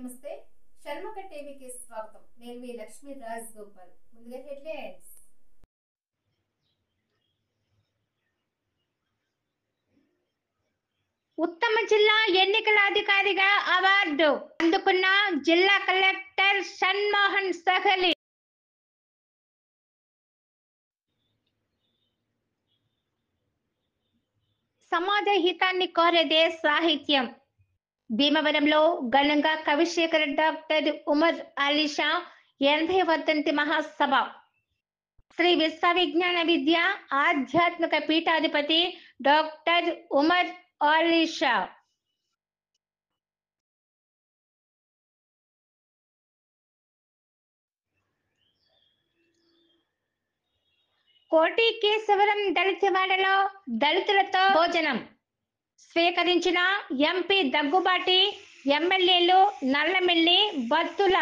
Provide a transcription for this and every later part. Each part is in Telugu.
నమస్తే షణ్ముఖ టీవీకి స్వాగతం. నేను మీ లక్ష్మీ రాజ్ గోపాల్. ముందుగా హెడ్లైన్స్. ఉత్తమ జిల్లా ఎన్నికల అధికారిగా అవార్డు అందుకున్న జిల్లా కలెక్టర్ షణ్మోహన్ సగలి. సమాజ హితాన్ని కోరేదే సాహిత్యం. భీమవరంలో ఘనంగా కవిశేఖర్ డాక్టర్ ఉమర్ అలీషా 80వ వర్ధంతి మహాసభ. శ్రీ విశ్వవిజ్ఞాన విద్య ఆధ్యాత్మిక పీఠాధిపతి డాక్టర్ ఉమర్ అలీషా. కోటి కేశవరం దళితవాడలో దళితులతో భోజనం స్వీకరించిన ఎంపీ దగ్గుబాటి, ఎమ్మెల్యేలు నల్లమిల్లి, బత్తుల.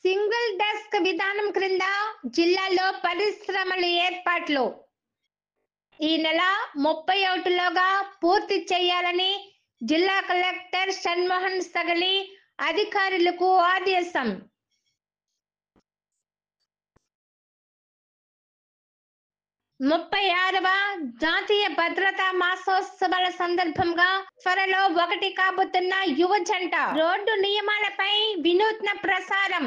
సింగిల్ డెస్క్ విధానం క్రింద జిల్లాలో పరిశ్రమల ఏర్పాట్లు ఈ నెల 31లోగా పూర్తి చేయాలని జిల్లా కలెక్టర్ షణ్మోహన్ సగలి అధికారులకు ఆదేశం. ముప్పై 36వ జాతీయ భద్రతా మాసోత్సవాల సందర్భంగా త్వరలో ఒకటి కాబోతున్న యువ జంట రోడ్డు నియమాలపై వినూత్న ప్రసారం.